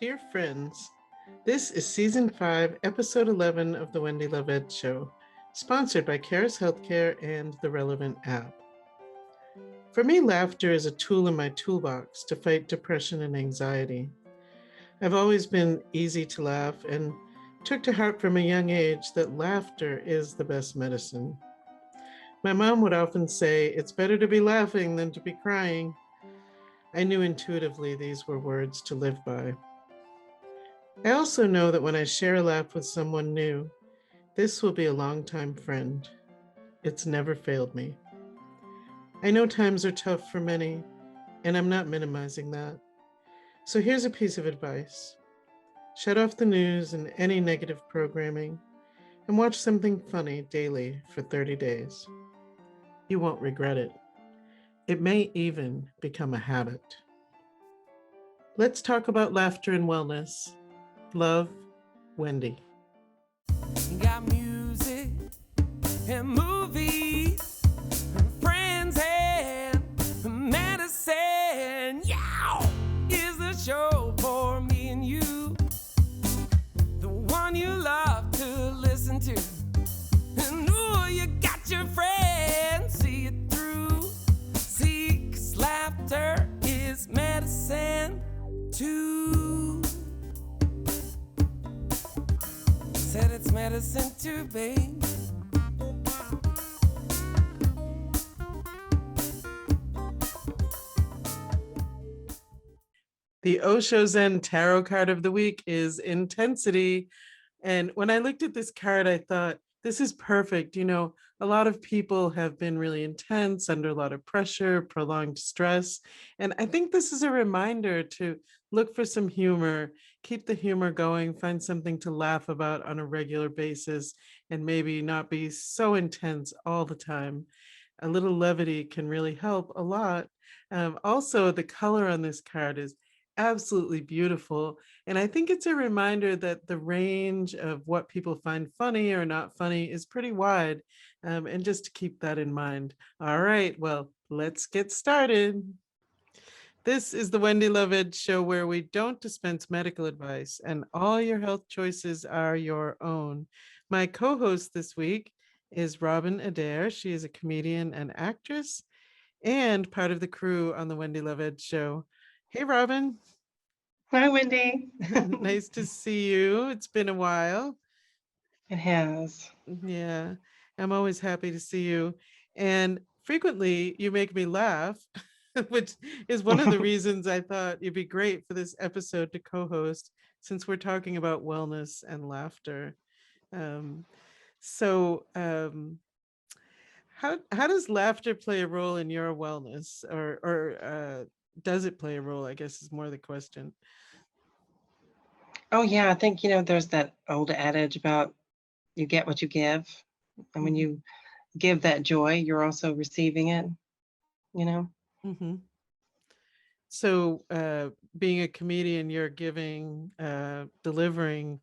Dear friends, this is Season 5, Episode 11 of the Wendy Love Edge Show, sponsored by Caris Healthcare and the Relevant app. For me, laughter is a tool in my toolbox to fight depression and anxiety. I've always been easy to laugh and took to heart from a young age that laughter is the best medicine. My mom would often say, it's better to be laughing than to be crying. I knew intuitively these were words to live by. I also know that when I share a laugh with someone new, this will be a longtime friend. It's never failed me. I know times are tough for many, and I'm not minimizing that. So here's a piece of advice. Shut off the news and any negative programming, and watch something funny daily for 30 days. You won't regret it. It may even become a habit. Let's talk about laughter and wellness. Love, Wendy. Got music and movies, and friends and medicine. Yeah, is the show for me and you, the one you love to listen to. And ooh, you got your friends, see it through. See, 'cause laughter is medicine too. Said it's medicine too, babe. The Osho Zen Tarot card of the week is Intensity. And when I looked at this card, I thought, this is perfect. You know, a lot of people have been really intense, under a lot of pressure, prolonged stress. And I think this is a reminder to look for some humor, keep the humor going, find something to laugh about on a regular basis, and maybe not be so intense all the time. A little levity can really help a lot. Also, the color on this card is absolutely beautiful. And I think it's a reminder that the range of what people find funny or not funny is pretty wide. And just to keep that in mind. All right, well, let's get started. This is the Wendy Love Edge Show, where we don't dispense medical advice and all your health choices are your own. My co-host this week is Robyn Adair. She is a comedian and actress and part of the crew on the Wendy Love Edge Show. Hey, Robyn. Hi, Wendy. Nice to see you. It's been a while. It has. Yeah, I'm always happy to see you. And frequently you make me laugh, which is one of the reasons I thought you'd be great for this episode to co-host, since we're talking about wellness and laughter. Um, so how does laughter play a role in your wellness, or does it play a role, I guess is more the question. Oh, yeah. I think, there's that old adage about you get what you give. And when you give that joy, you're also receiving it, Mm-hmm. So being a comedian, you're giving, delivering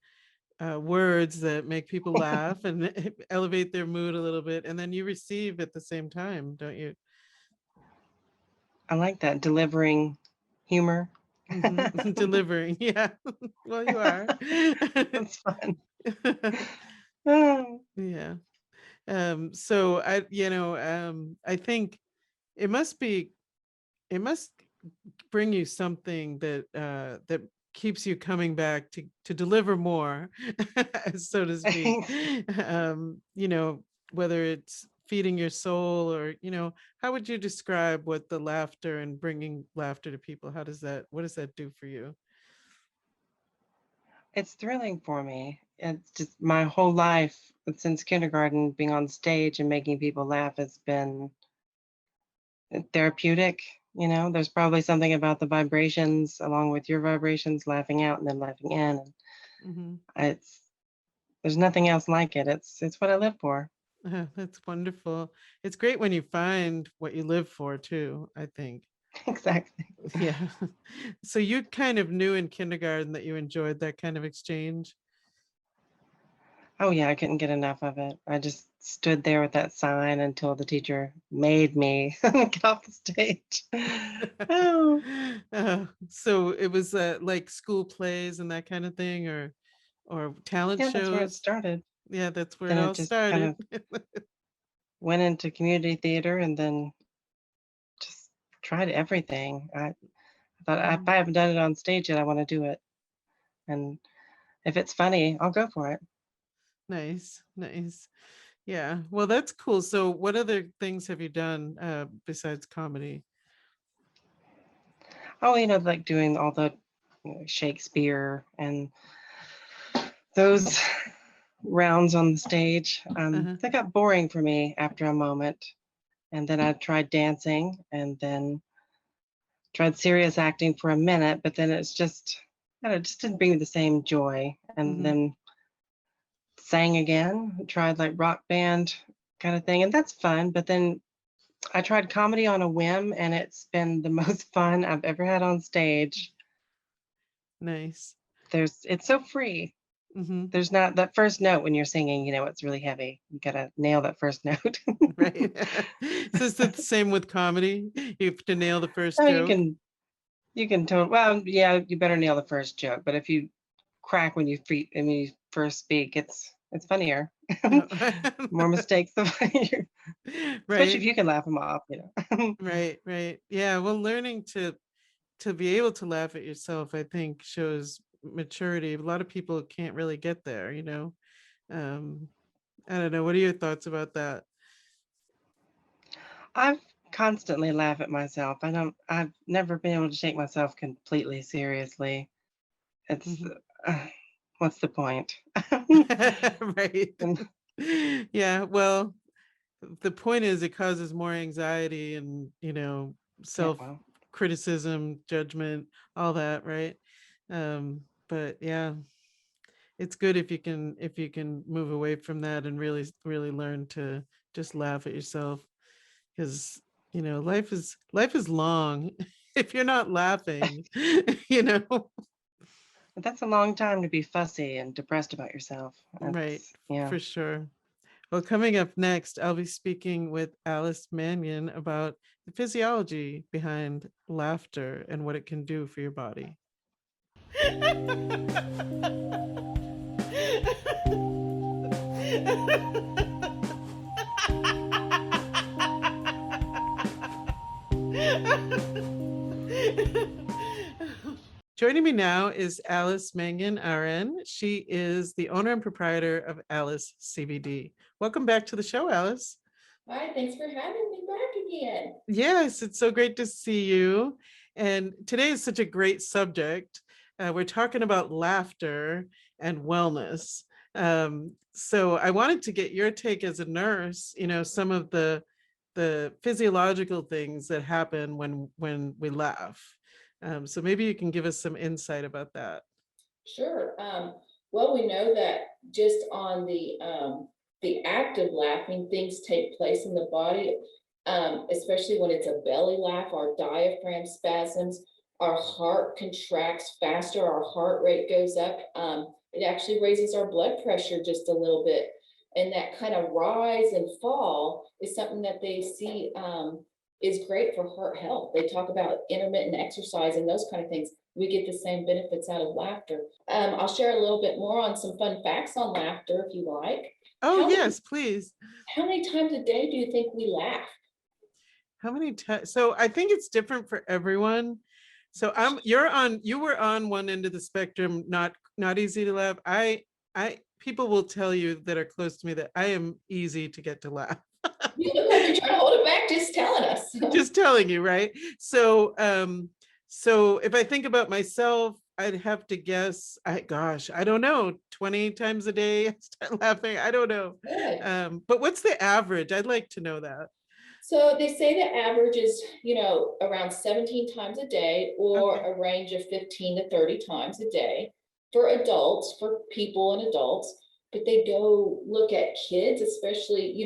words that make people laugh and elevate their mood a little bit. And then you receive at the same time, don't you? I like that, delivering humor. Mm-hmm. Delivering. Yeah. Well, you are. That's fun. Yeah. So I think it must bring you something that keeps you coming back to deliver more, so to speak. Whether it's feeding your soul, or how would you describe what the laughter and bringing laughter to people, what does that do for you? It's thrilling for me. It's just my whole life since kindergarten, being on stage and making people laugh has been therapeutic. There's probably something about the vibrations along with your vibrations, laughing out and then laughing in. Mm-hmm. There's nothing else like it. It's what I live for. That's wonderful. It's great when you find what you live for too, I think. Exactly. Yeah. So you kind of knew in kindergarten that you enjoyed that kind of exchange. Oh yeah, I couldn't get enough of it. I just stood there with that sign until the teacher made me get off the stage. Oh, So it was like school plays and that kind of thing, or talent yeah, that's where it shows. started. Yeah, that's where it Then it all just kind started. of went into community theater and then just tried everything. I thought if I haven't done it on stage yet, I want to do it. And if it's funny, I'll go for it. Nice, nice. Yeah, well, that's cool. So what other things have you done besides comedy? Oh, like doing all the Shakespeare and those rounds on the stage. Uh-huh. They got boring for me after a moment. And then I tried dancing and then tried serious acting for a minute, but then it's just, it just didn't bring me the same joy. And Mhm. then sang again, tried like rock band kind of thing. And that's fun. But then I tried comedy on a whim and it's been the most fun I've ever had on stage. Nice. It's so free. Hmm. There's not that first note when you're singing, it's really heavy. You gotta nail that first note. Right. So is it the same with comedy? You have to nail the first Oh, joke. you can well, yeah, you better nail the first joke. But if you crack when you first speak, it's funnier. Oh. More mistakes, the funnier. Especially if Right. you can laugh them off, Right. Right. Yeah. Well, learning to be able to laugh at yourself, I think, shows maturity. A lot of people can't really get there. Um, I don't know. What are your thoughts about that? I've constantly laugh at myself. I've never been able to take myself completely seriously. It's Mhm. what's the point? Right. And, Yeah. Well, the point is it causes more anxiety and, yeah, self well, criticism, judgment, all that, right? But yeah, it's good if you can move away from that and really learn to just laugh at yourself, because life is long if you're not laughing. you know but that's a long time to be fussy and depressed about yourself. right, Yeah. for sure. Well, coming up next, I'll be speaking with Alice Mannion about the physiology behind laughter and what it can do for your body. Joining me now is Alice Mangan, RN. She is the owner and proprietor of Alice CBD. Welcome back to the show, Alice. Hi, thanks for having me back again. Yes, it's so great to see you. And today is such a great subject. We're talking about laughter and wellness. So I wanted to get your take as a nurse, some of the physiological things that happen when we laugh. So maybe you can give us some insight about that. Sure. Well, we know that just on the act of laughing, things take place in the body, especially when it's a belly laugh. Our diaphragm spasms, our heart contracts faster, our heart rate goes up. It actually raises our blood pressure just a little bit. And that kind of rise and fall is something that they see is great for heart health. They talk about intermittent exercise and those kind of things. We get the same benefits out of laughter. I'll share a little bit more on some fun facts on laughter if you like. Oh, How yes, please. how many times a day do you think we laugh? How many times? So I think it's different for everyone. So you were on one end of the spectrum, not easy to laugh. People will tell you that are close to me that I am easy to get to laugh. You look like you're trying to hold it back, just telling us. Just telling you, right? So if I think about myself, I'd have to guess, I don't know, 20 times a day I start laughing. I don't know. Good. But what's the average? I'd like to know that. So they say the average is, around 17 times a day or Okay. a range of 15 to 30 times a day for adults, for people and adults. But they go look at kids, especially,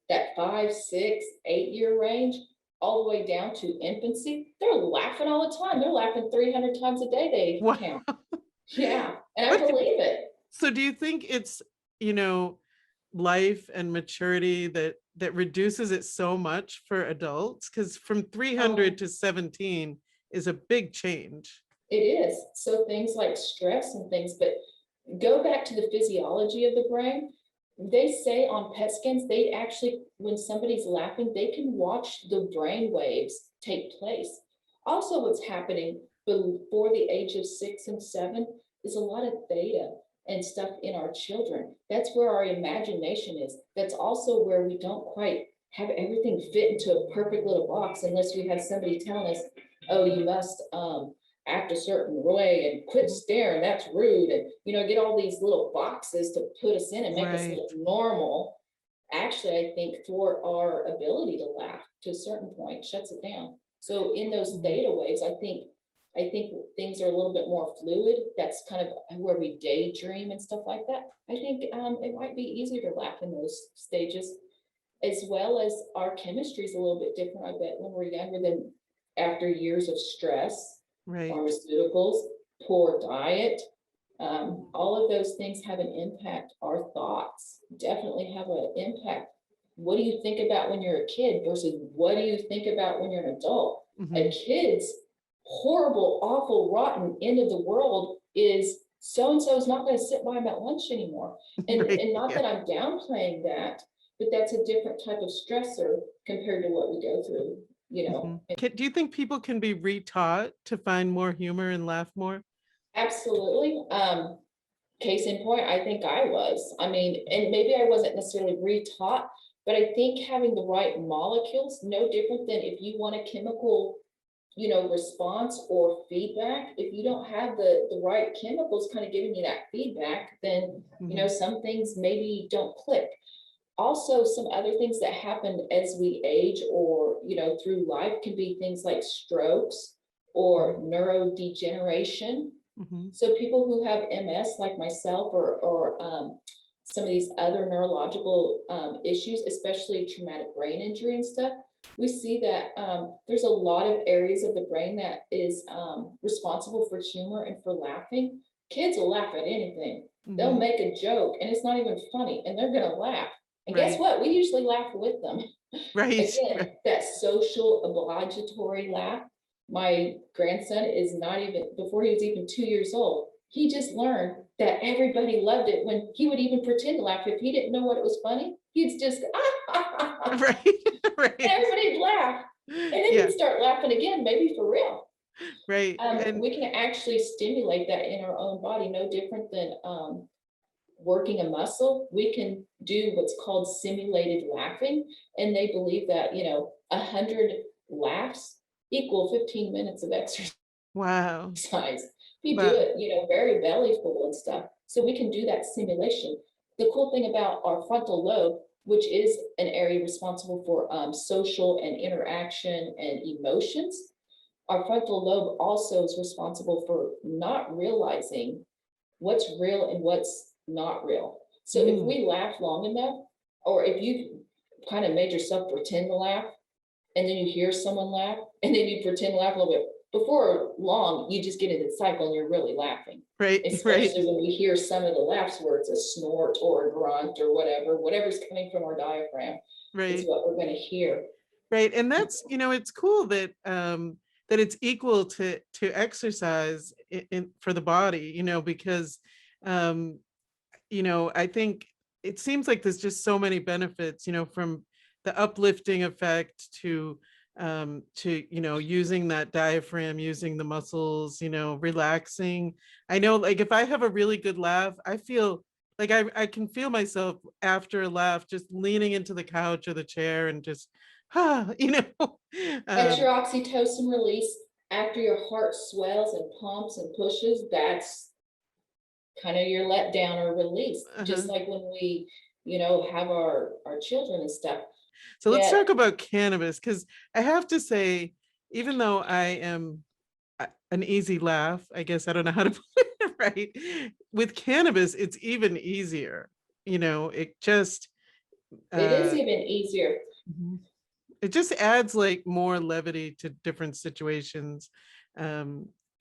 that 5, 6, 8 year range, all the way down to infancy. They're laughing all the time. They're laughing 300 times a day, they Wow. count. Yeah. And I What? believe it. So do you think it's life and maturity that reduces it so much for adults, because from 300 to 17 is a big change. It is. So things like stress and things, but go back to the physiology of the brain. They say on PET scans, they actually, when somebody's laughing, they can watch the brain waves take place. Also, what's happening before the age of 6 and 7 is a lot of theta and stuff in our children. That's where our imagination is. That's also where we don't quite have everything fit into a perfect little box unless we have somebody telling us, oh, you must act a certain way and quit staring, that's rude, and get all these little boxes to put us in and make us look normal. Actually, I think for our ability to laugh to a certain point shuts it down. So in those theta waves, I think things are a little bit more fluid. That's kind of where we daydream and stuff like that. I think it might be easier to laugh in those stages, as well as our chemistry is a little bit different, I bet, when we're younger than after years of stress. Pharmaceuticals, poor diet, all of those things have an impact. Our thoughts definitely have an impact. What do you think about when you're a kid versus what do you think about when you're an adult? A kid's horrible, awful, rotten end of the world is so-and-so is not going to sit by him at lunch anymore. And not that I'm downplaying that, but that's a different type of stressor compared to what we go through. Do you think people can be retaught to find more humor and laugh more? Absolutely. Case in point, I think I was. I mean, and maybe I wasn't necessarily retaught, but I think having the right molecules, no different than if you want a chemical, response or feedback. If you don't have the right chemicals kind of giving you that feedback, then, some things maybe don't click. Also, some other things that happen as we age or, through life can be things like strokes or neurodegeneration. So people who have MS like myself or some of these other neurological issues, especially traumatic brain injury and stuff, we see that there's a lot of areas of the brain that is responsible for humor and for laughing. Kids will laugh at anything. They'll make a joke and it's not even funny and they're gonna laugh. And guess what? We usually laugh with them. Again, that social obligatory laugh. My grandson is not even, before he was even 2 years old, he just learned that everybody loved it when he would even pretend to laugh. If he didn't know what it was funny, he'd just, everybody'd laugh. And then he'd start laughing again, maybe for real. We can actually stimulate that in our own body, no different than working a muscle. We can do what's called simulated laughing. And they believe that, 100 laughs equal 15 minutes of exercise. Wow. If you do it, very belly full and stuff. So we can do that simulation. The cool thing about our frontal lobe, which is an area responsible for social and interaction and emotions, our frontal lobe also is responsible for not realizing what's real and what's not real. So if we laugh long enough, or if you kind of made yourself pretend to laugh, and then you hear someone laugh, and then you pretend to laugh a little bit, before long, you just get into the cycle and you're really laughing. Especially when we hear some of the laughs where it's a snort or a grunt or whatever's coming from our diaphragm is what we're going to hear. And that's, it's cool that that it's equal to exercise for the body, because I think it seems like there's just so many benefits, from the uplifting effect to using that diaphragm, using the muscles, relaxing. I know, like, if I have a really good laugh, I feel like I can feel myself after a laugh just leaning into the couch or the chair and just That's your oxytocin release after your heart swells and pumps and pushes. That's kind of your let down or release, just like when we have our children and stuff. So let's talk about cannabis, because I have to say, even though I am an easy laugh, I guess, I don't know how to put it right, with cannabis it's even easier. It just it is even easier. It just adds like more levity to different situations.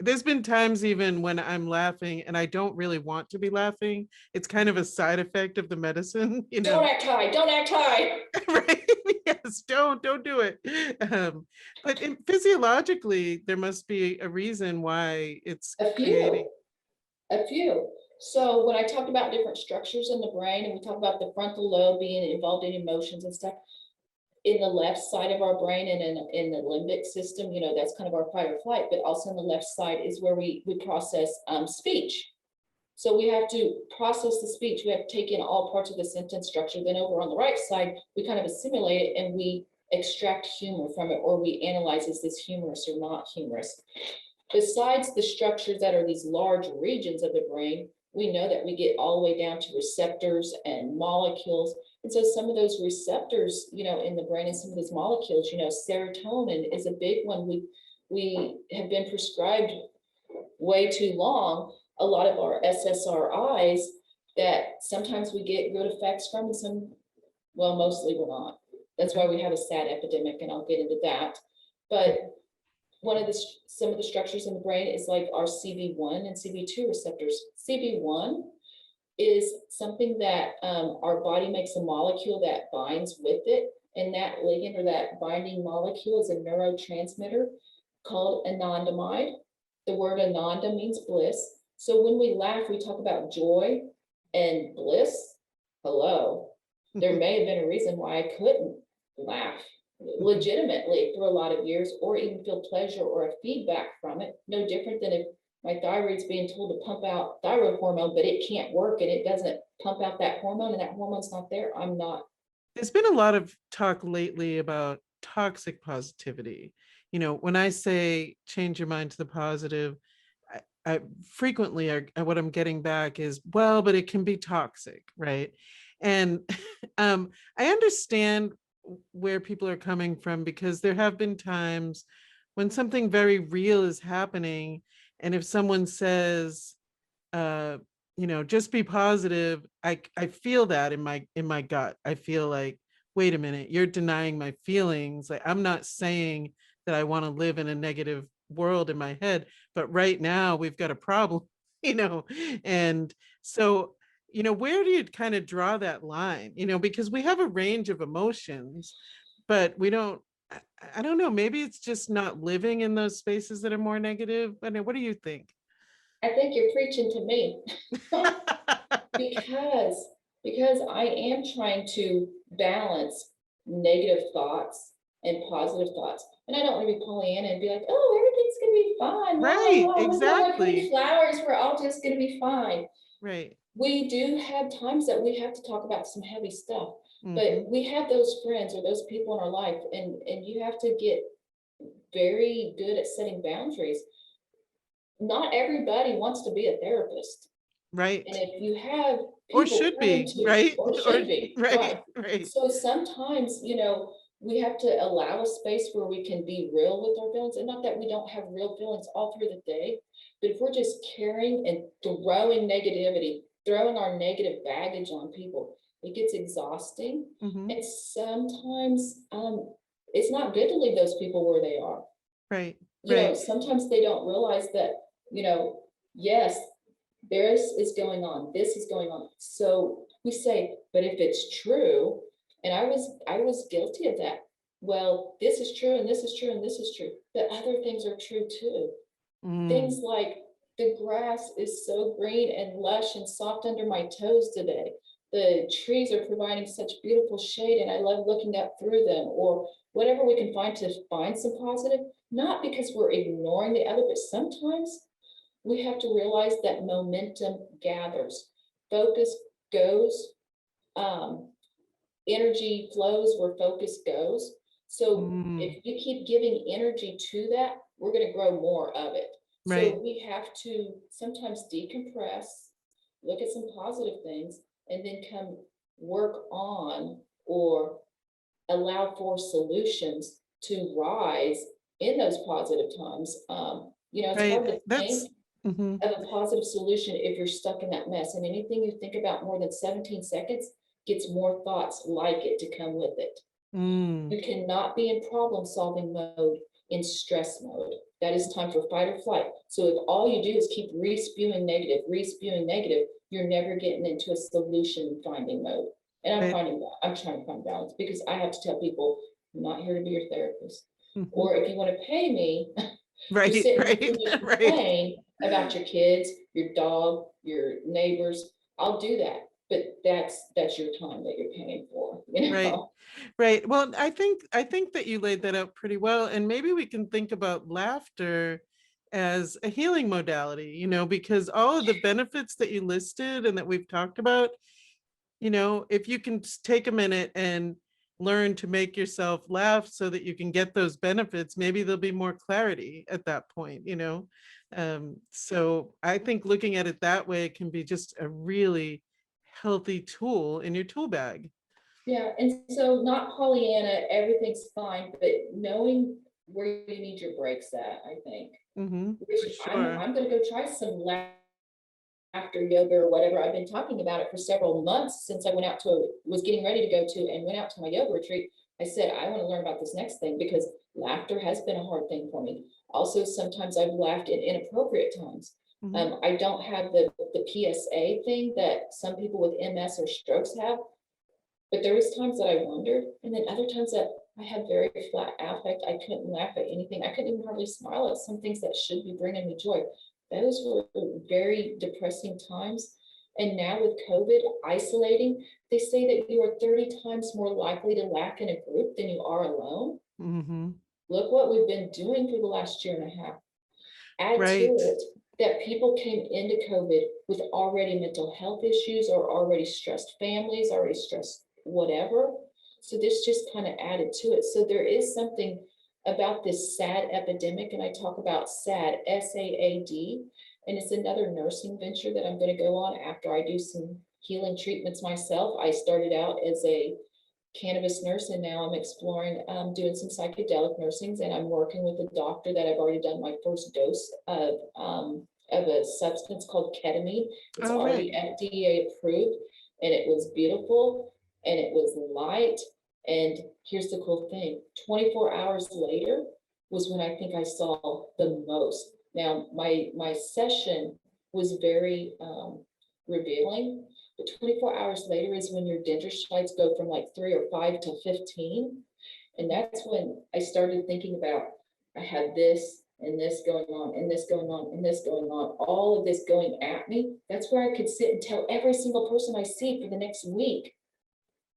there's been times even when I'm laughing and I don't really want to be laughing. It's kind of a side effect of the medicine, you know. Don't act high, don't act high. Right? Yes, don't do it. But physiologically, there must be a reason why it's A creating. few, a few. So when I talk about different structures in the brain and we talk about the frontal lobe being involved in emotions and stuff, in the left side of our brain and in the limbic system, you know, that's kind of our fight or flight, but also on the left side is where we process speech. So we have to process the speech. We have to take in all parts of the sentence structure. Then over on the right side, we kind of assimilate it and we extract humor from it, or we analyze, is this humorous or not humorous? Besides the structures that are these large regions of the brain, we know that we get all the way down to receptors and molecules. And so some of those receptors, you know, in the brain and some of those molecules, you know, serotonin is a big one. We have been prescribed way too long a lot of our SSRIs that sometimes we get good effects from, and some, well, mostly we're not. That's why we have a sad epidemic, and I'll get into that. But some of the structures in the brain is like our CB1 and CB2 receptors. CB1 is something that our body makes a molecule that binds with it, and that ligand or that binding molecule is a neurotransmitter called anandamide. The word ananda means bliss. So when we laugh, we talk about joy and bliss. Hello, there may have been a reason why I couldn't laugh legitimately for a lot of years, or even feel pleasure or a feedback from it. No different than if my thyroid's being told to pump out thyroid hormone, but it can't work and it doesn't pump out that hormone and that hormone's not there. I'm not. There's been a lot of talk lately about toxic positivity. You know, when I say change your mind to the positive, I frequently what I'm getting back is, well, but it can be toxic, right? And I understand where people are coming from, because there have been times when something very real is happening, and if someone says, you know, just be positive, I feel that in my gut. I feel like, wait a minute, you're denying my feelings. Like, I'm not saying that I want to live in a negative world in my head, but right now we've got a problem, you know. And so, you know, where do you kind of draw that line, you know, because we have a range of emotions, but we don't, I don't know, maybe it's just not living in those spaces that are more negative. I mean, what do you think? I think you're preaching to me. because I am trying to balance negative thoughts and positive thoughts. And I don't want to be Pollyanna and be like, oh, everything's going to be fine. Right, oh, exactly. Flowers, we're all just going to be fine. Right. We do have times that we have to talk about some heavy stuff, Mm-hmm. but we have those friends or those people in our life, and you have to get very good at setting boundaries. Not everybody wants to be a therapist. Right. And if you have or should be, right? Or should be, right. So sometimes, you know, we have to allow a space where we can be real with our feelings, and not that we don't have real feelings all through the day, but if we're just carrying and throwing negativity, throwing our negative baggage on people, it gets exhausting. Mm-hmm. And sometimes it's not good to leave those people where they are. Right. You know, sometimes they don't realize that, you know, yes, this is going on, this is going on. So we say, but if it's true, and I was guilty of that. Well, this is true, and this is true, and this is true. But other things are true too. Things like the grass is so green and lush and soft under my toes today. The trees are providing such beautiful shade, and I love looking up through them, or whatever we can find to find some positive, not because we're ignoring the other, but sometimes we have to realize that momentum gathers, focus goes, energy flows where focus goes. So if you keep giving energy to that, we're going to grow more of it. Right. So we have to sometimes decompress, look at some positive things, and then come work on or allow for solutions to rise in those positive times. You know, it's hard to think of a positive solution if you're stuck in that mess. And anything you think about more than 17 seconds gets more thoughts like it to come with it. You cannot be in problem solving mode in stress mode. that is time for fight or flight. So if all you do is keep re-spewing negative, you're never getting into a solution finding mode. And I'm trying to find balance, because I have to tell people, I'm not here to be your therapist. Or if you want to pay me, Right, to sit and right, just right. complain about your kids, your dog, your neighbors, I'll do that. But that's your time that you're paying for, you Right. know? Right. Well, I think that you laid that out pretty well. And maybe we can think about laughter as a healing modality, you know, because all of the benefits that you listed and that we've talked about, you know, if you can take a minute and learn to make yourself laugh so that you can get those benefits, maybe there'll be more clarity at that point, you know. So I think looking at it that way can be just a really healthy tool in your tool bag. Yeah, and so not Pollyanna, everything's fine, but knowing where you need your breaks at, I think. Which For sure. I'm gonna go try some laughter yoga or whatever. I've been talking about it for several months since I was getting ready to go to and went out to my yoga retreat. I said, I want to learn about this next thing, because laughter has been a hard thing for me. Also, sometimes I've laughed in inappropriate times. I don't have the PSA thing that some people with MS or strokes have, but there was times that I wondered, and then other times that I had very flat affect. I couldn't laugh at anything. I couldn't even hardly smile at some things that should be bringing me joy. Those were very depressing times. And now with COVID isolating, they say that you are 30 times more likely to laugh in a group than you are alone. Look what we've been doing for the last year and a half. Add to it that people came into COVID with already mental health issues, or already stressed families, already stressed whatever. So this just kind of added to it. So there is something about this SAD epidemic, and I talk about SAD, SAAD, and it's another nursing venture that I'm going to go on after I do some healing treatments myself. I started out as a cannabis nurse, and now I'm exploring doing some psychedelic nursings, and I'm working with a doctor that I've already done my first dose of a substance called ketamine. It's already FDA approved, and it was beautiful, and it was light. And here's the cool thing, 24 hours later was when I think I saw the most. Now, my session was very revealing, but 24 hours later is when your dendrocytes go from like 3 or 5 to 15. And that's when I started thinking about, I had this and this going on, and this going on, and this going on, all of this going at me. That's where I could sit and tell every single person I see for the next week,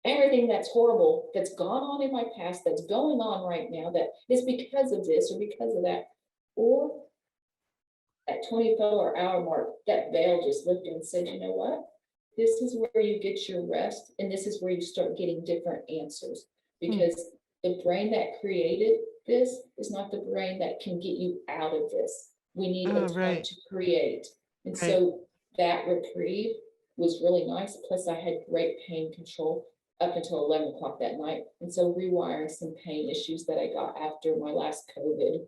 everything that's horrible, that's gone on in my past, that's going on right now, that is because of this or because of that. Or at 24-hour mark, that veil just lifted and said, you know what? This is where you get your rest, and this is where you start getting different answers, because the brain that created this is not the brain that can get you out of this. We need a time to create. And so that reprieve was really nice. Plus I had great pain control up until 11 o'clock that night. And so rewiring some pain issues that I got after my last COVID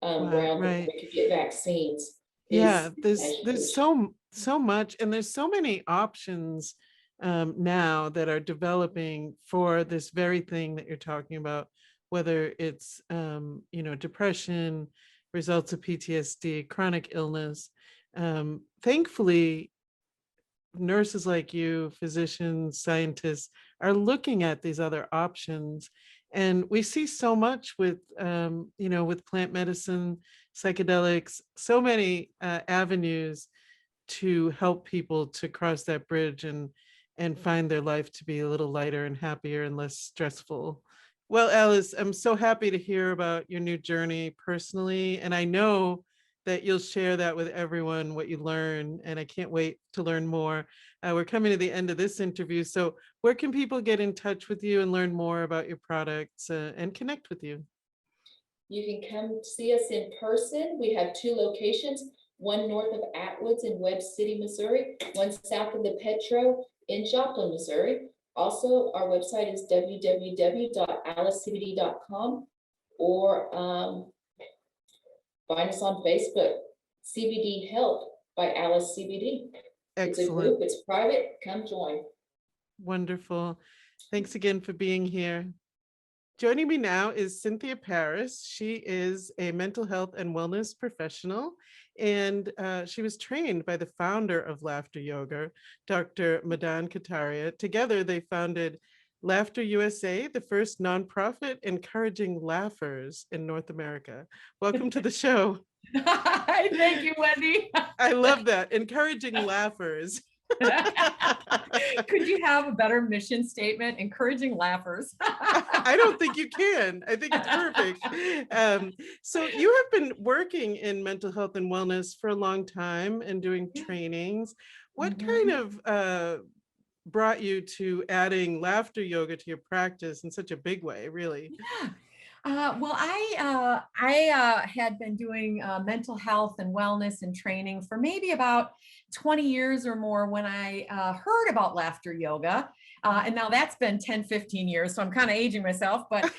round before we could get vaccines. There's so much, and there's so many options now that are developing for this very thing that you're talking about, whether it's you know, depression, results of PTSD, chronic illness. Thankfully, nurses like you, physicians, scientists are looking at these other options. And we see so much with, you know, with plant medicine, psychedelics, so many avenues to help people to cross that bridge and find their life to be a little lighter and happier and less stressful. Well, Alice, I'm so happy to hear about your new journey personally. And I know that you'll share that with everyone, what you learn. And I can't wait to learn more. We're coming to the end of this interview. So where can people get in touch with you and learn more about your products and connect with you? You can come see us in person. We have 2 locations, one north of Atwoods in Webb City, Missouri, one south of the Petro in Joplin, Missouri. Also, our website is www.alicecbd.com, or find us on Facebook, CBD Help by Alice CBD. It's a group, it's private, come join. Wonderful. Thanks again for being here. Joining me now is Cynthia Paris. She is a mental health and wellness professional, and she was trained by the founder of Laughter Yoga, Dr. Madan Kataria. Together, they founded Laughter USA, the first nonprofit encouraging laughers in North America. Welcome to the show. Hi, thank you, Wendy. I love that, encouraging laughers. Could you have a better mission statement? Encouraging laughers. I don't think you can. I think it's perfect. So you have been working in mental health and wellness for a long time and doing trainings. What kind of brought you to adding laughter yoga to your practice in such a big way, really? Yeah. Well, had been doing mental health and wellness and training for maybe about 20 years or more when I heard about laughter yoga. And now that's been 10, 15 years. So I'm kind of aging myself. But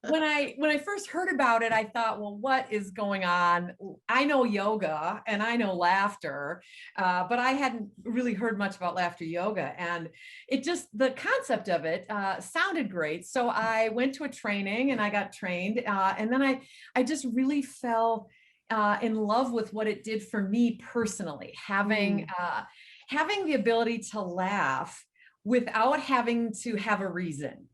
when I first heard about it, I thought, well, what is going on? I know yoga and I know laughter, but I hadn't really heard much about laughter yoga. And it just, the concept of it sounded great. So I went to a training and I got trained. And then I just really fell in love with what it did for me personally, having the ability to laugh without having to have a reason.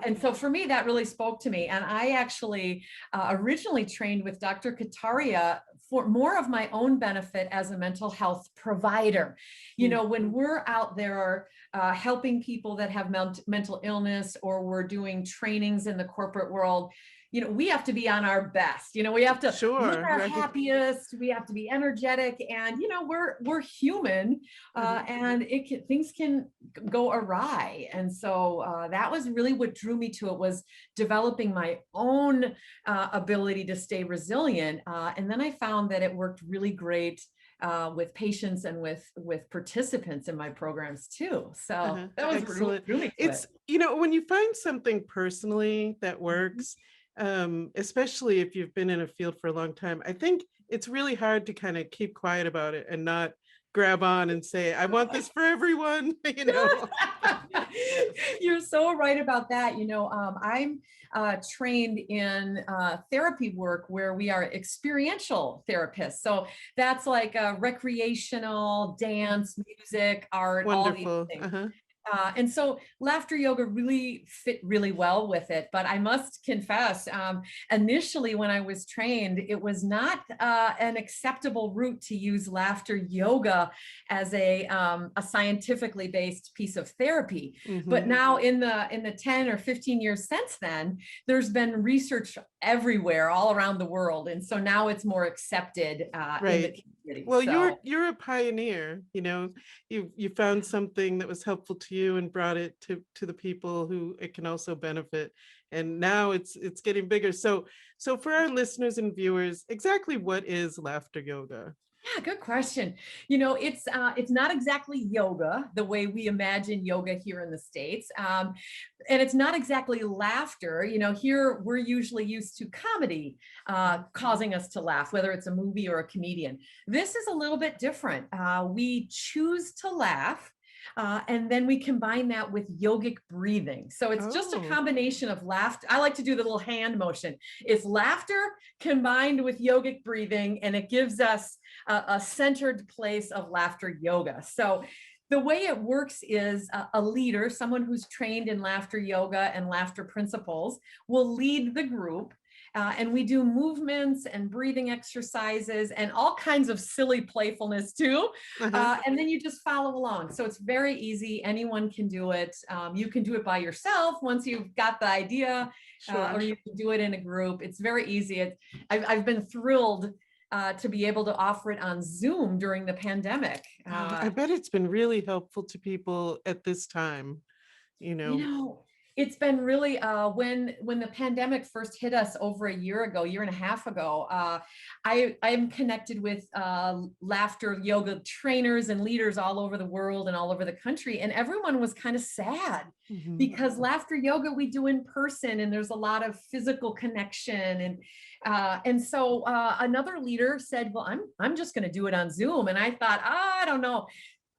And so for me, that really spoke to me. And I actually originally trained with Dr. Kataria for more of my own benefit as a mental health provider. You know, when we're out there helping people that have mental illness, or we're doing trainings in the corporate world, you know, we have to be on our best. You know, we have to look our happiest. We have to be energetic, and you know, we're human, and things can go awry. And so that was really what drew me to it, was developing my own ability to stay resilient. And then I found that it worked really great with patients and with participants in my programs too. So that was excellent. really it's, you know, when you find something personally that works, especially if you've been in a field for a long time, I think it's really hard to kind of keep quiet about it and not grab on and say, I want this for everyone, you know. You're so right about that. You know, I'm trained in therapy work where we are experiential therapists. So that's like recreational, dance, music, art, Wonderful. all these things. And so laughter yoga really fit really well with it. But I must confess, initially when I was trained, it was not an acceptable route to use laughter yoga as a scientifically based piece of therapy. But now in the 10 or 15 years since then, there's been research everywhere, all around the world. And so now it's more accepted in the community. Well, you're a pioneer, you know, you found something that was helpful to you and brought it to the people who it can also benefit. And now it's getting bigger. So for our listeners and viewers, exactly what is laughter yoga? Yeah, good question. You know, it's not exactly yoga the way we imagine yoga here in the States. And it's not exactly laughter. You know, here we're usually used to comedy causing us to laugh, whether it's a movie or a comedian. This is a little bit different. We choose to laugh. And then we combine that with yogic breathing. So it's just a combination of laughter. I like to do the little hand motion. It's laughter combined with yogic breathing, and it gives us a centered place of laughter yoga. So the way it works is a leader, someone who's trained in laughter yoga and laughter principles, will lead the group. And we do movements and breathing exercises and all kinds of silly playfulness too. And then you just follow along. So it's very easy. Anyone can do it. You can do it by yourself once you've got the idea, or you can do it in a group. It's very easy. I've been thrilled to be able to offer it on Zoom during the pandemic. I bet it's been really helpful to people at this time, you know. It's been really, when the pandemic first hit us over a year and a half ago, I'm connected with laughter yoga trainers and leaders all over the world and all over the country. And everyone was kind of sad because laughter yoga we do in person, and there's a lot of physical connection. And so another leader said, well, I'm just going to do it on Zoom. And I thought, I don't know.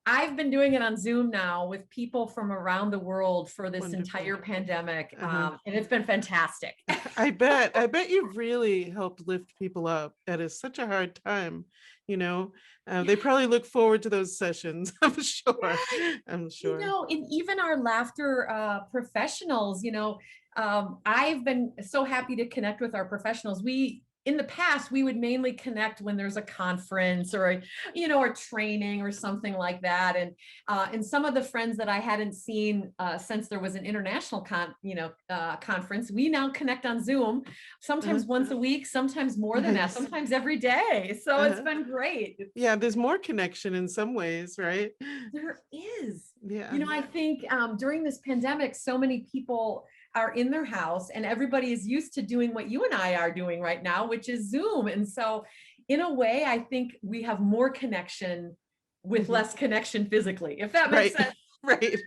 I've been doing it on Zoom now with people from around the world for this Wonderful. entire pandemic. Uh-huh. And it's been fantastic. I bet you've really helped lift people up. That is such a hard time, you know. They probably look forward to those sessions. I'm sure. I'm sure. You know, and even our laughter professionals, I've been so happy to connect with our professionals. In the past, we would mainly connect when there's a conference or a training or something like that. And some of the friends that I hadn't seen since there was an international conference, we now connect on Zoom, sometimes once a week, sometimes more than that, sometimes every day. So it's been great. Yeah, there's more connection in some ways, right? There is. Yeah. I think during this pandemic, so many people are in their house and everybody is used to doing what you and I are doing right now, which is Zoom. And so in a way, I think we have more connection with less connection physically, if that makes sense.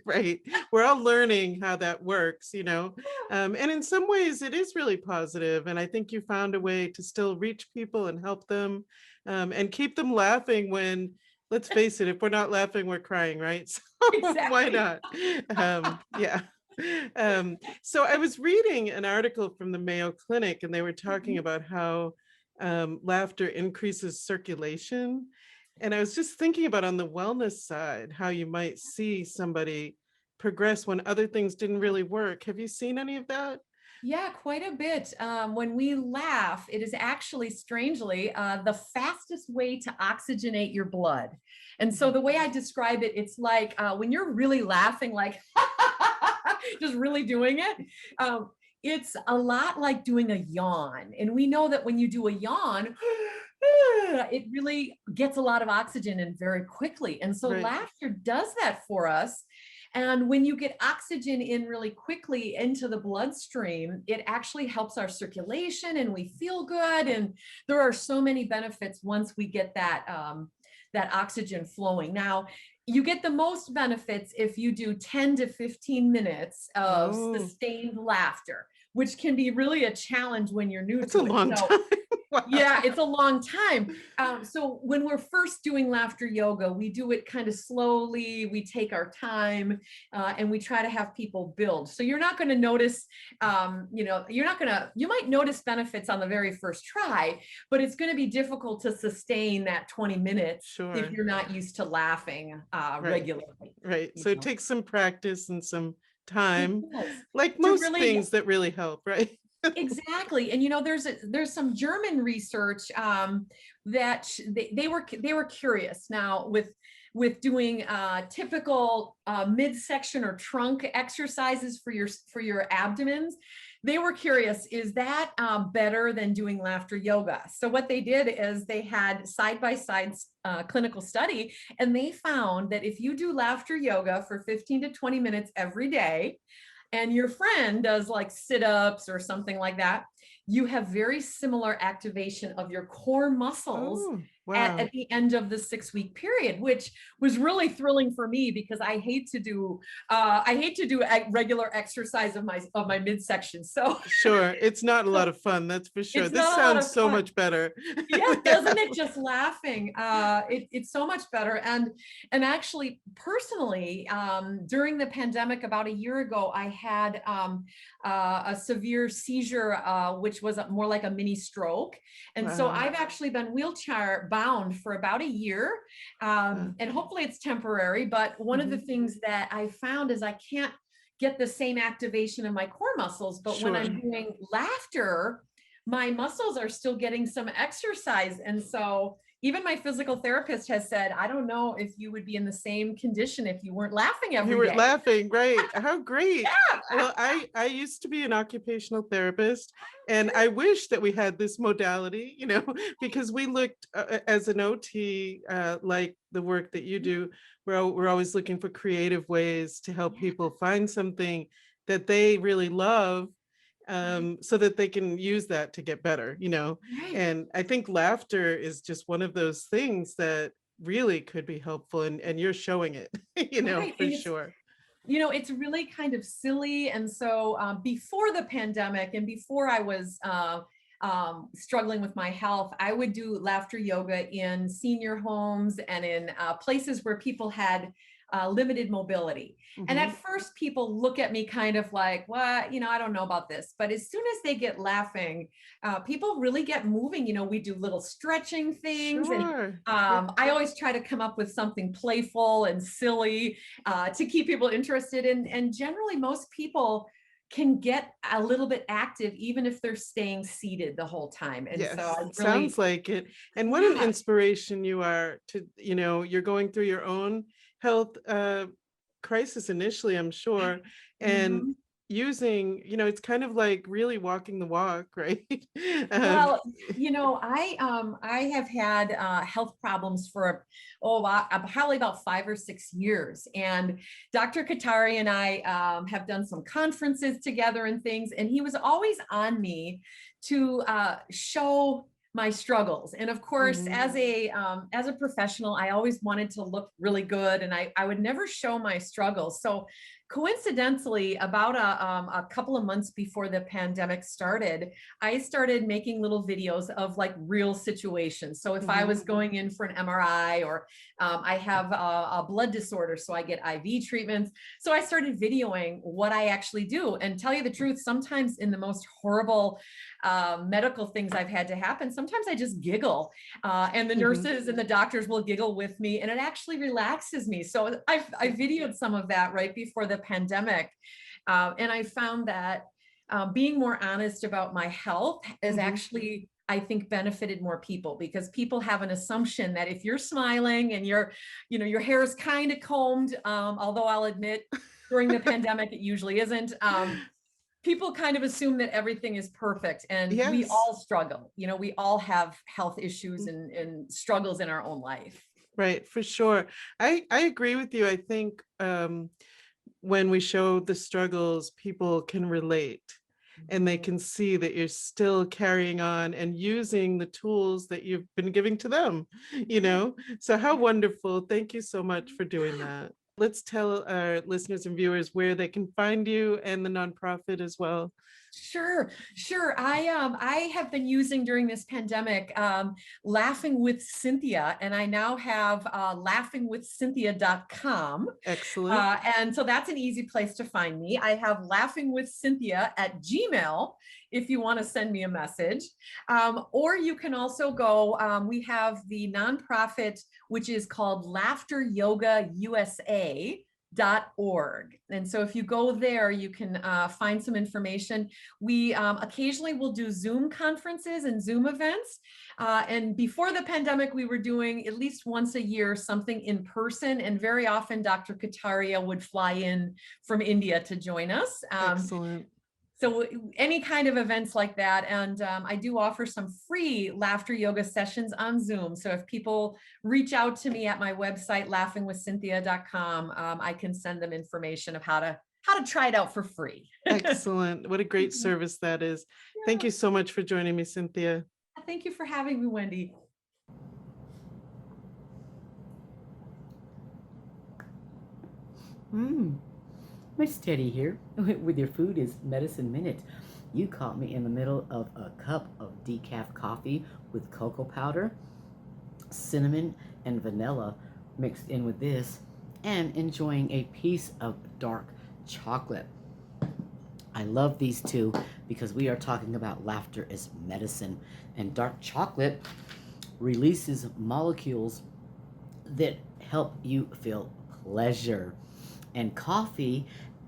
Right. We're all learning how that works, and in some ways it is really positive. And I think you found a way to still reach people and help them and keep them laughing when, let's face it, if we're not laughing, we're crying, right? So why not? Yeah. So I was reading an article from the Mayo Clinic, and they were talking about how laughter increases circulation. And I was just thinking about, on the wellness side, how you might see somebody progress when other things didn't really work. Have you seen any of that? Yeah, quite a bit. When we laugh, it is actually, strangely, the fastest way to oxygenate your blood. And so the way I describe it, it's like when you're really laughing, like just really doing it. It's a lot like doing a yawn. And we know that when you do a yawn, it really gets a lot of oxygen in very quickly. And so laughter does that for us. And when you get oxygen in really quickly into the bloodstream, it actually helps our circulation and we feel good. And there are so many benefits once we get that oxygen flowing. Now, you get the most benefits if you do 10 to 15 minutes of sustained laughter, which can be really a challenge when you're new to it. It's a long time. Wow. Yeah, it's a long time. So when we're first doing laughter yoga, we do it kind of slowly. We take our time and we try to have people build. So you're not going to notice, you might notice benefits on the very first try, but it's going to be difficult to sustain that 20 minutes if you're not used to laughing regularly. Right. So it takes some practice and some time, like most things that really help, right? Exactly. And there's some German research that they were curious now with doing typical midsection or trunk exercises for your abdomens. They were curious, is that better than doing laughter yoga? So what they did is they had side-by-side clinical study, and they found that if you do laughter yoga for 15 to 20 minutes every day, and your friend does like sit-ups or something like that, you have very similar activation of your core muscles at the end of the 6-week period, which was really thrilling for me because I hate to do a regular exercise of my midsection. So sure, it's not a lot of fun, that's for sure. This sounds so much better. Yeah, doesn't it? Just laughing, it's so much better. And actually, personally, during the pandemic about a year ago, I had a severe seizure, which was more like a mini stroke. And so I've actually been wheelchair bound for about a year. And hopefully it's temporary. But one of the things that I found is I can't get the same activation of my core muscles. But when I'm doing laughter, my muscles are still getting some exercise. And so even my physical therapist has said, I don't know if you would be in the same condition if you weren't laughing every day. You weren't laughing, right? How great. Yeah. Well, I used to be an occupational therapist, and I wish that we had this modality, because we looked as an OT, like the work that you do, we're always looking for creative ways to help people find something that they really love, so that they can use that to get better, and I think laughter is just one of those things that really could be helpful, and you're showing it, for sure. It's really kind of silly. And so before the pandemic and before I was struggling with my health, I would do laughter yoga in senior homes and in places where people had limited mobility. And at first people look at me kind of like, what, I don't know about this. But as soon as they get laughing, people really get moving. We do little stretching things. Sure. And I always try to come up with something playful and silly to keep people interested. And generally most people can get a little bit active even if they're staying seated the whole time. And Yes, so I really, sounds like it. And what an inspiration you are to, you're going through your own health crisis initially, I'm sure, and using, it's kind of like really walking the walk, right? Well, I have had health problems for probably about 5 or 6 years, and Dr. Kataria and I have done some conferences together and things, and he was always on me to show my struggles. And of course, as a professional, I always wanted to look really good, and I would never show my struggles. So coincidentally, about a couple of months before the pandemic started, I started making little videos of like real situations. So if I was going in for an MRI, or I have a blood disorder, so I get IV treatments. So I started videoing what I actually do. And tell you the truth, sometimes in the most horrible medical things I've had to happen, sometimes I just giggle, and the nurses and the doctors will giggle with me, and it actually relaxes me. So I videoed some of that right before the pandemic, and I found that being more honest about my health is actually, I think, benefited more people, because people have an assumption that if you're smiling and your hair is kind of combed, although I'll admit during the pandemic it usually isn't. People kind of assume that everything is perfect, and we all struggle. We all have health issues and struggles in our own life. Right, for sure. I agree with you. I think when we show the struggles, people can relate, and they can see that you're still carrying on and using the tools that you've been giving to them, So how wonderful. Thank you so much for doing that. Let's tell our listeners and viewers where they can find you and the nonprofit as well. Sure. I have been using during this pandemic Laughing with Cynthia, and I now have laughingwithcynthia.com. Excellent. And so that's an easy place to find me. I have laughingwithcynthia@gmail if you want to send me a message. Or you can also go, we have the nonprofit, which is called Laughter Yoga USA.org. And so if you go there, you can find some information. We occasionally will do Zoom conferences and Zoom events. And before the pandemic, we were doing at least once a year something in person. And very often Dr. Kataria would fly in from India to join us. Excellent. So any kind of events like that. And I do offer some free laughter yoga sessions on Zoom. So if people reach out to me at my website, laughingwithcynthia.com, I can send them information of how to try it out for free. Excellent. What a great service that is. Yeah. Thank you so much for joining me, Cynthia. Thank you for having me, Wendy. Miss Teddy here with your Food is Medicine Minute. You caught me in the middle of a cup of decaf coffee with cocoa powder, cinnamon, and vanilla mixed in with this, and enjoying a piece of dark chocolate. I love these two because we are talking about laughter as medicine, and dark chocolate releases molecules that help you feel pleasure. And coffee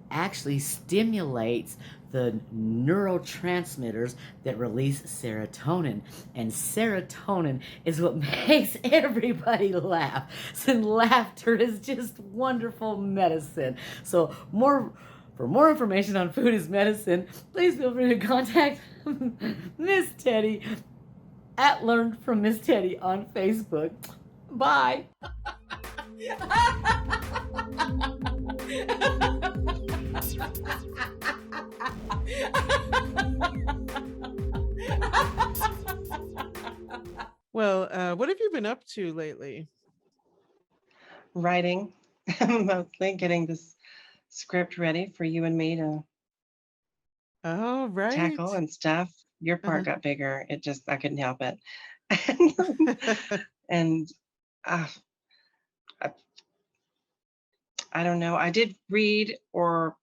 actually stimulates the neurotransmitters that release serotonin. And serotonin is what makes everybody laugh. And laughter is just wonderful medicine. So for more information on Food is Medicine, please feel free to contact Miss Teddy at Learn from Miss Teddy on Facebook. Bye. Well, what have you been up to lately? Writing. Mostly getting this script ready for you and me to Oh, right. tackle and stuff. Your part Uh-huh. got bigger. I couldn't help it. And uh, I, I don't know. I did read or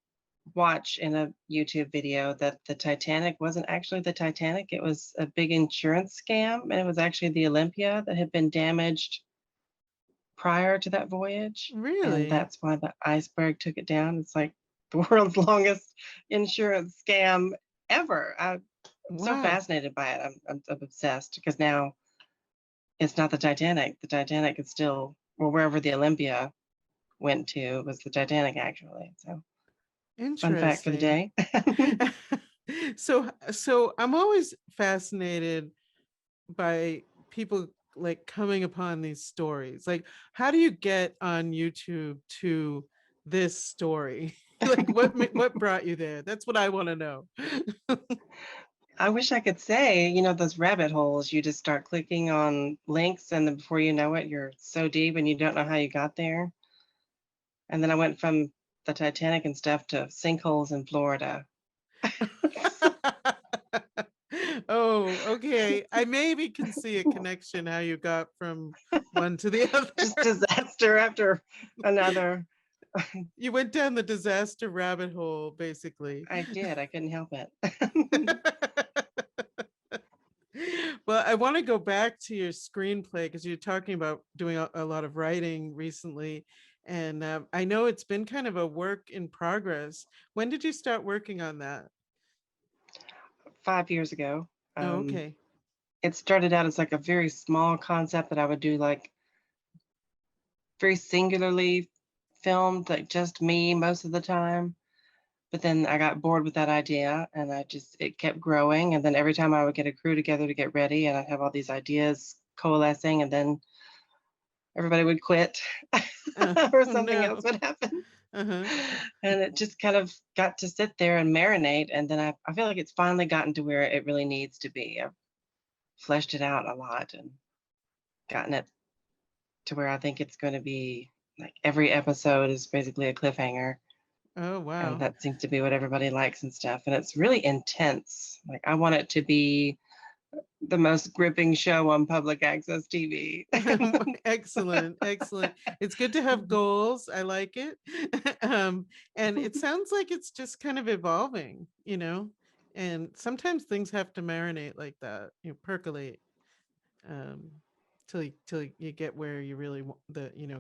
watch in a YouTube video that the Titanic wasn't actually the Titanic. It was a big insurance scam, and it was actually the Olympia that had been damaged prior to that voyage. And Really? that's why the iceberg took it down. It's like the world's longest insurance scam ever. I'm so Wow. fascinated by it. I'm obsessed because now it's not the Titanic. The Titanic is still, well, wherever the Olympia went to was the Titanic actually. So fun fact for the Interesting. day. So I'm always fascinated by people like coming upon these stories. Like, how do you get on YouTube to this story? Like, what brought you there? That's what I want to know. I wish I could say, those rabbit holes, you just start clicking on links and then before you know it, you're so deep and you don't know how you got there. And then I went from the Titanic and stuff to sinkholes in Florida. Oh, okay. I maybe can see a connection how you got from one to the other. Just disaster after another. You went down the disaster rabbit hole, basically. I did. I couldn't help it. Well, I want to go back to your screenplay because you're talking about doing a lot of writing recently. And I know it's been kind of a work in progress. When did you start working on that? 5 years ago. Oh, okay. It started out as like a very small concept that I would do like very singularly filmed, like just me most of the time. But then I got bored with that idea and it kept growing. And then every time I would get a crew together to get ready and I'd have all these ideas coalescing and then everybody would quit or something No. else would happen. Uh-huh. And it just kind of got to sit there and marinate. And then I feel like it's finally gotten to where it really needs to be. I've fleshed it out a lot and gotten it to where I think it's going to be like every episode is basically a cliffhanger. Oh, And wow. that seems to be what everybody likes and stuff. And it's really intense. Like I want it to be the most gripping show on public access TV. Excellent. It's good to have goals. I like it. And it sounds like it's just kind of evolving, and sometimes things have to marinate like that, percolate, till you get where you really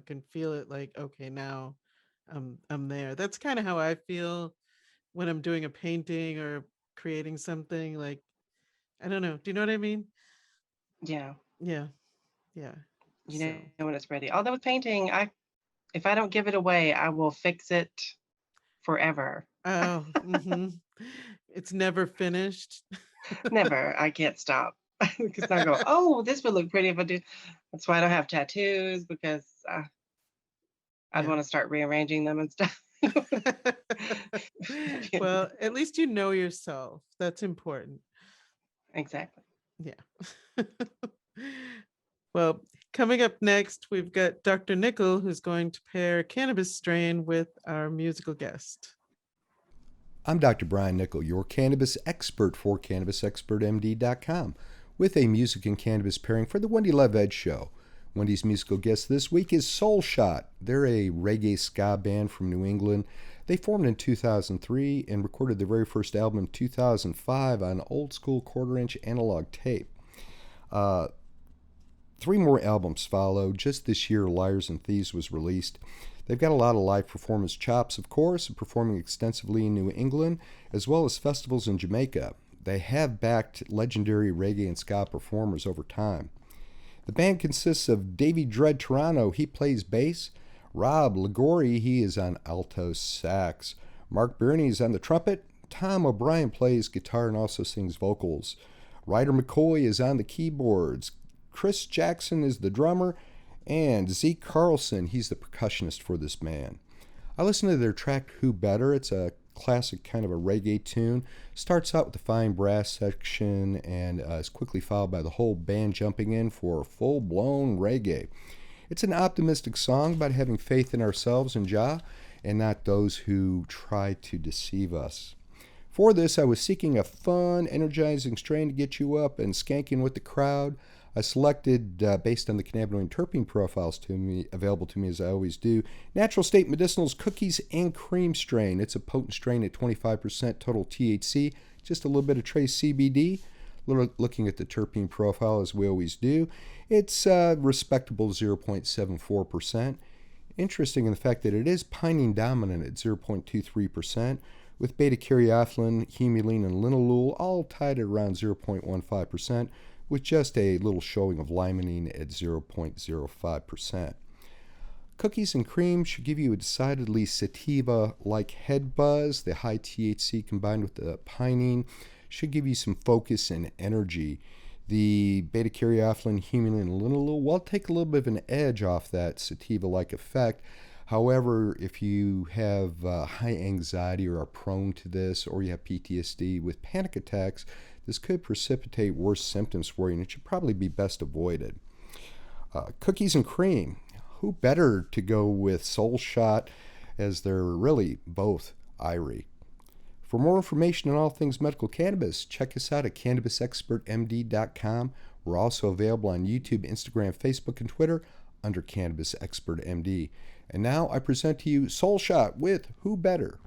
can feel it, like, okay, now I'm there. That's kind of how I feel when I'm doing a painting or creating something. Like, I don't know. Do you know what I mean? Yeah. Yeah. You So. know when it's ready. Although with painting, if I don't give it away, I will fix it forever. Oh, it's never finished. Never. I can't stop. Because I go, oh, this would look pretty if I do. That's why I don't have tattoos because I'd want to start rearranging them and stuff. Well, at least you know yourself. That's important. Exactly. Yeah. Well, coming up next, we've got Dr. Nickel, who's going to pair cannabis strain with our musical guest. I'm Dr. Brian Nickel, your cannabis expert for CannabisExpertMD.com, with a music and cannabis pairing for the Wendy Love Edge Show. Wendy's musical guest this week is Soul Shot. They're a reggae ska band from New England. They formed in 2003 and recorded their very first album in 2005 on old school quarter-inch analog tape. 3 more albums follow. Just this year, Liars and Thieves was released. They've got a lot of live performance chops, of course, performing extensively in New England, as well as festivals in Jamaica. They have backed legendary reggae and ska performers over time. The band consists of Davey Dread Toronto, he plays bass. Rob Ligori, he is on alto sax. Mark Birney is on the trumpet. Tom O'Brien plays guitar and also sings vocals. Ryder McCoy is on the keyboards. Chris Jackson is the drummer. And Zeke Carlson, he's the percussionist for this band. I listened to their track Who Better. It's a classic kind of a reggae tune. Starts out with the fine brass section and is quickly followed by the whole band jumping in for full-blown reggae. It's an optimistic song about having faith in ourselves and Jah and not those who try to deceive us. For this, I was seeking a fun, energizing strain to get you up and skanking with the crowd. I selected, based on the cannabinoid terpene profiles available to me as I always do, Natural State Medicinal's Cookies and Cream strain. It's a potent strain at 25% total THC, just a little bit of trace CBD. Looking at the terpene profile as we always do, it's respectable 0.74%. Interesting in the fact that it is pinene dominant at 0.23%, with beta-caryophyllene, humulene, and linalool all tied at around 0.15%, with just a little showing of limonene at 0.05%. Cookies and cream should give you a decidedly sativa-like head buzz. The high THC combined with the pinene should give you some focus and energy. The beta-caryophyllene, humulene, and linalool will take a little bit of an edge off that sativa-like effect. However, if you have high anxiety or are prone to this, or you have PTSD with panic attacks, this could precipitate worse symptoms for you, and it should probably be best avoided. Cookies and cream. Who better to go with Soul Shot, as they're really both Irie. For more information on all things medical cannabis, check us out at cannabisexpertmd.com. We're also available on YouTube, Instagram, Facebook, and Twitter under Cannabis Expert MD. And now I present to you Soul Shot with Who Better.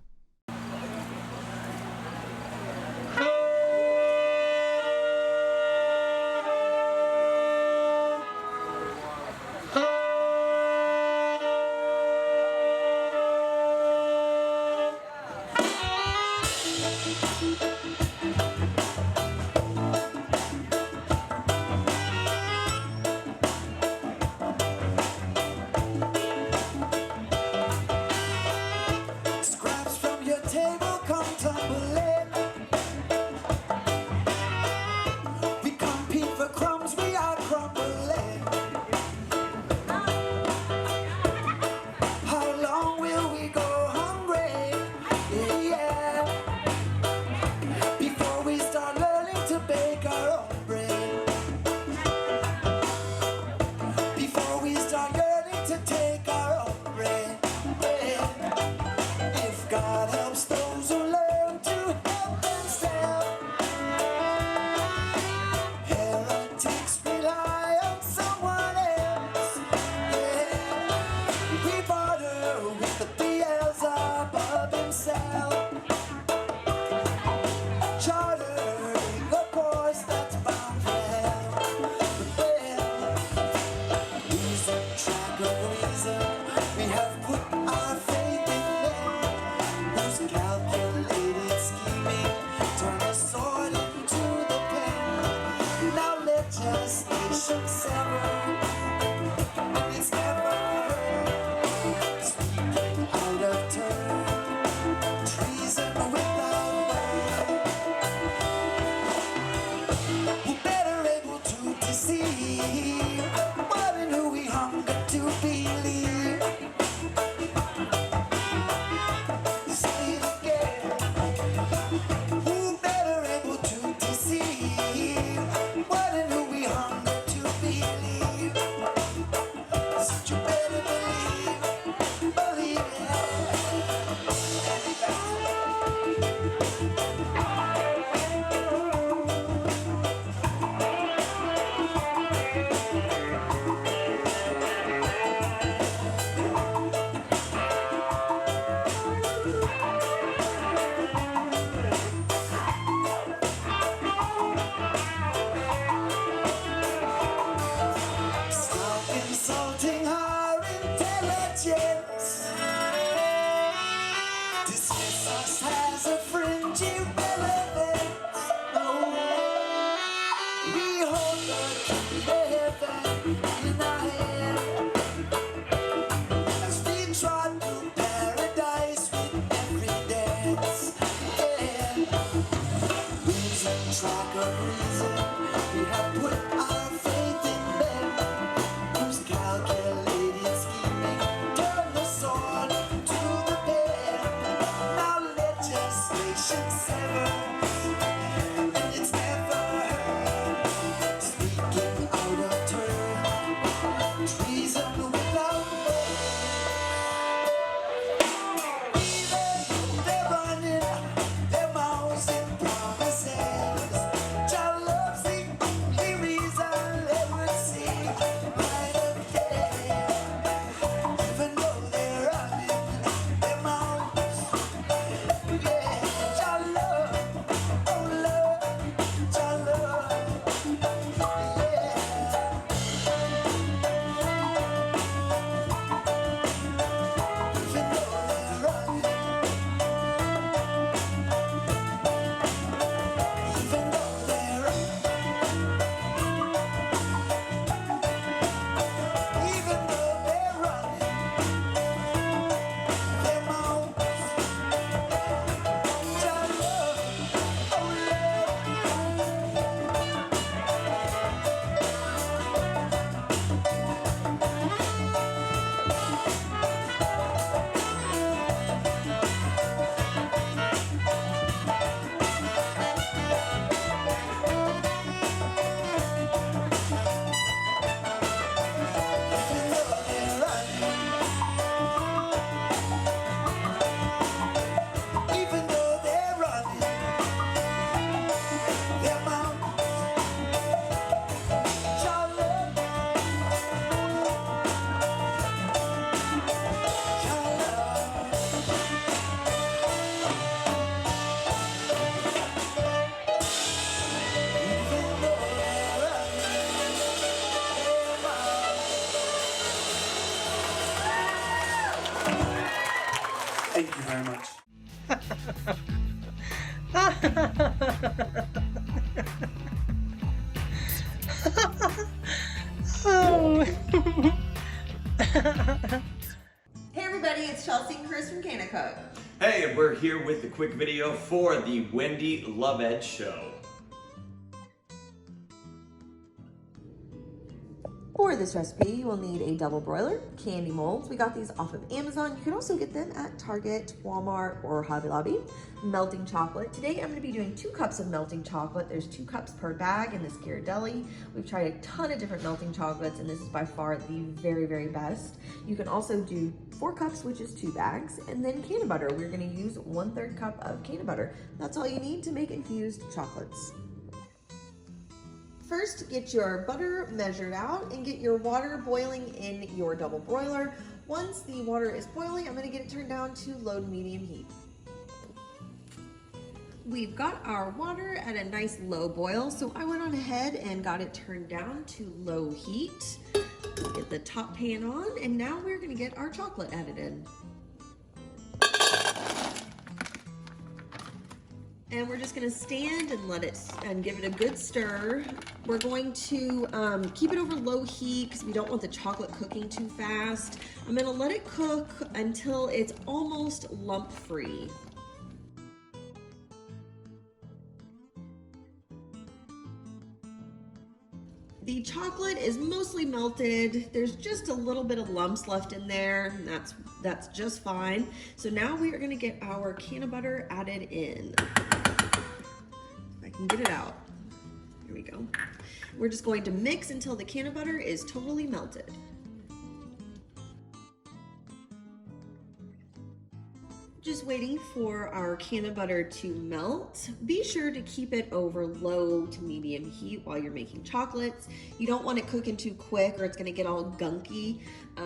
Thank you very much. Oh. Hey everybody, it's Chelsea and Chris from Canacook. Hey, and we're here with a quick video for the Wendy Love Edge Show. For this recipe, you will need a double broiler, candy molds. We got these off of Amazon. You can also get them at Target, Walmart, or Hobby Lobby. Melting chocolate. Today I'm going to be doing 2 cups of melting chocolate. There's 2 cups per bag in this Ghirardelli. We've tried a ton of different melting chocolates, and this is by far the very, very best. You can also do 4 cups, which is 2 bags, and then candy butter. We're going to use 1/3 cup of candy butter. That's all you need to make infused chocolates. First, get your butter measured out and get your water boiling in your double broiler. Once the water is boiling, I'm going to get it turned down to low to medium heat. We've got our water at a nice low boil, so I went on ahead and got it turned down to low heat. Get the top pan on, and now we're going to get our chocolate added in. And we're just gonna stand and let it, and give it a good stir. We're going to keep it over low heat because we don't want the chocolate cooking too fast. I'm gonna let it cook until it's almost lump-free. The chocolate is mostly melted. There's just a little bit of lumps left in there, and that's just fine. So now we are gonna get our can of butter added in. If I can get it out. Here we go. We're just going to mix until the can of butter is totally melted. Just waiting for our can of butter to melt. Be sure to keep it over low to medium heat while you're making chocolates. You don't want it cooking too quick or it's gonna get all gunky.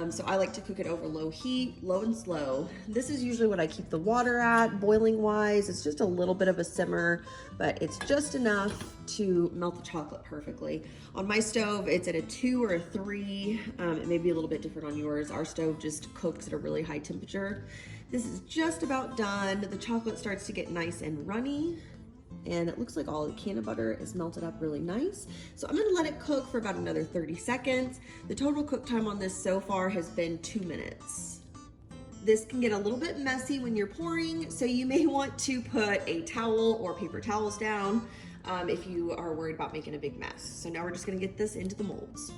So I like to cook it over low heat, low and slow. This is usually what I keep the water at, boiling wise. It's just a little bit of a simmer, but it's just enough to melt the chocolate perfectly. On my stove, it's at a 2 or a 3. It may be a little bit different on yours. Our stove just cooks at a really high temperature. This is just about done. The chocolate starts to get nice and runny, and it looks like all the can of butter is melted up really nice. So I'm gonna let it cook for about another 30 seconds. The total cook time on this so far has been 2 minutes. This can get a little bit messy when you're pouring, so you may want to put a towel or paper towels down if you are worried about making a big mess. So now we're just gonna get this into the molds.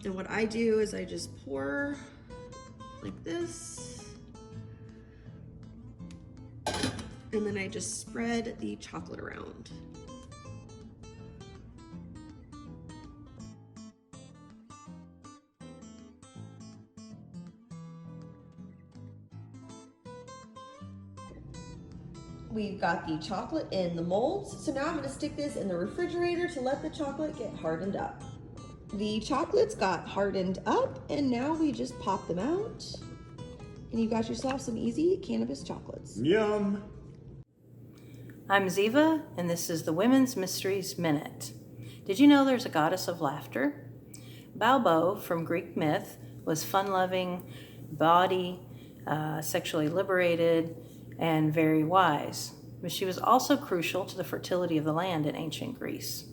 And what I do is I just pour like this, and then I just spread the chocolate around. We've got the chocolate in the molds, so now I'm going to stick this in the refrigerator to let the chocolate get hardened up. The chocolates got hardened up, and now we just pop them out, and you got yourself some easy cannabis chocolates. Yum! I'm Ziva, and this is the Women's Mysteries Minute. Did you know there's a goddess of laughter? Balbo, from Greek myth, was fun-loving, bawdy, sexually liberated, and very wise. But she was also crucial to the fertility of the land in ancient Greece.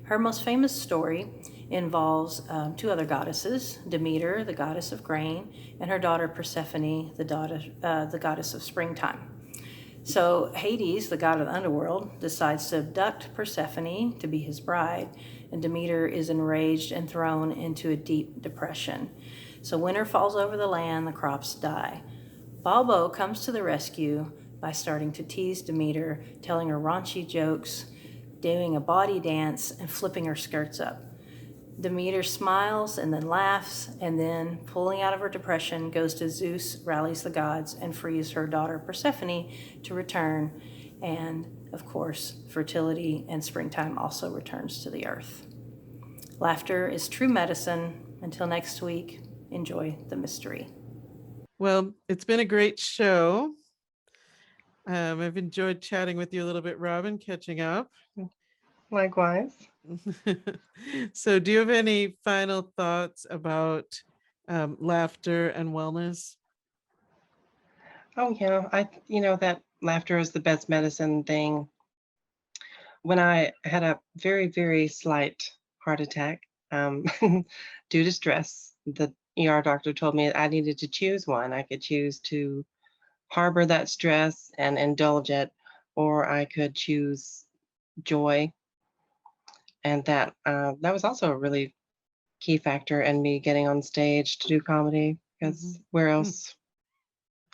Her most famous story involves 2 other goddesses, Demeter, the goddess of grain, and her daughter Persephone, the goddess of springtime. So Hades, the god of the underworld, decides to abduct Persephone to be his bride, and Demeter is enraged and thrown into a deep depression. So winter falls over the land, the crops die. Balbo comes to the rescue by starting to tease Demeter, telling her raunchy jokes, doing a body dance, and flipping her skirts up. Demeter smiles and then laughs, and then, pulling out of her depression, goes to Zeus, rallies the gods, and frees her daughter Persephone to return. And, of course, fertility and springtime also returns to the earth. Laughter is true medicine. Until next week, enjoy the mystery. Well, it's been a great show. I've enjoyed chatting with you a little bit, Robyn, catching up. Likewise. So do you have any final thoughts about laughter and wellness? Oh yeah, that laughter is the best medicine thing. When I had a very, very slight heart attack due to stress, the ER doctor told me I needed to choose one. I could choose to harbor that stress and indulge it, or I could choose joy. And that was also a really key factor in me getting on stage to do comedy, because where else?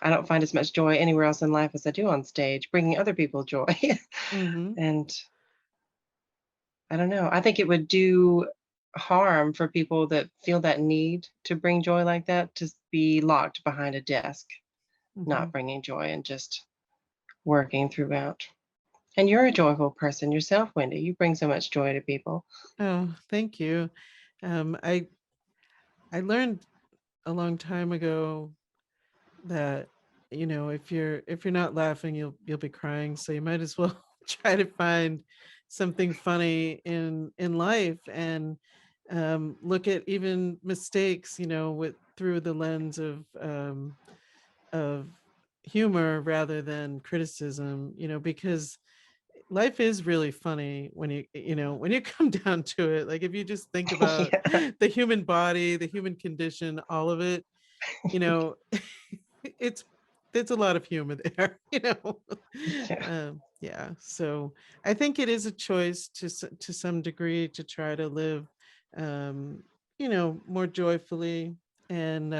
I don't find as much joy anywhere else in life as I do on stage, bringing other people joy. And I don't know. I think it would do harm for people that feel that need to bring joy like that to be locked behind a desk, not bringing joy and just working throughout. And you're a joyful person yourself, Wendy. You bring so much joy to people. Oh, thank you. I learned a long time ago that, you know, if you're not laughing, you'll be crying. So you might as well try to find something funny in life, and look at even mistakes, you know, with through the lens of humor rather than criticism, you know, because life is really funny when when you come down to it. Like, if you just think about Yeah. the human body, the human condition, all of it, you know, it's there's a lot of humor there, you know. Yeah. Yeah, so I think it is a choice to some degree to try to live, you know, more joyfully, and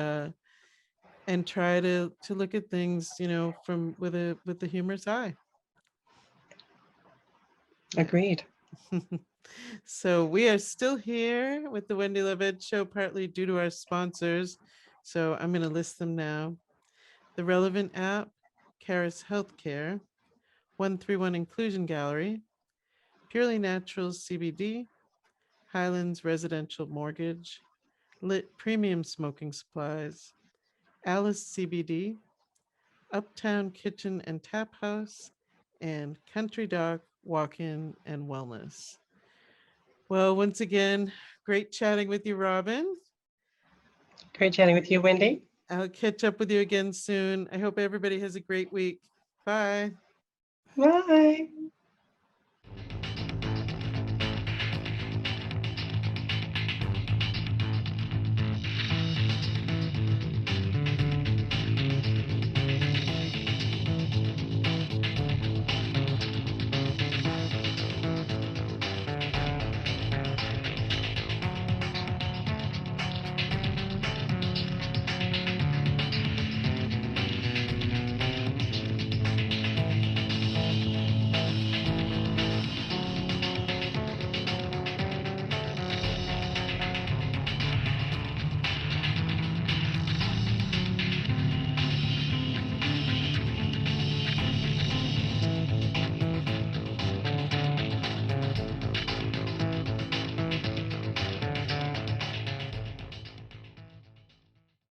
try to look at things, you know, from with the humorous eye. Agreed. So we are still here with the Wendy Love Edge Show, partly due to our sponsors. So I'm going to list them now. The Relevant app, Caris Healthcare, 131 Inclusion Gallery, Purely Naturals CBD, Highlands Residential Mortgage, Lit Premium Smoking Supplies, Alice CBD, Uptown Kitchen and Tap House, and Country Dock Walk-In and Wellness. Well, once again, great chatting with you, Robyn. Great chatting with you, Wendy. I'll catch up with you again soon. I hope everybody has a great week. Bye. Bye.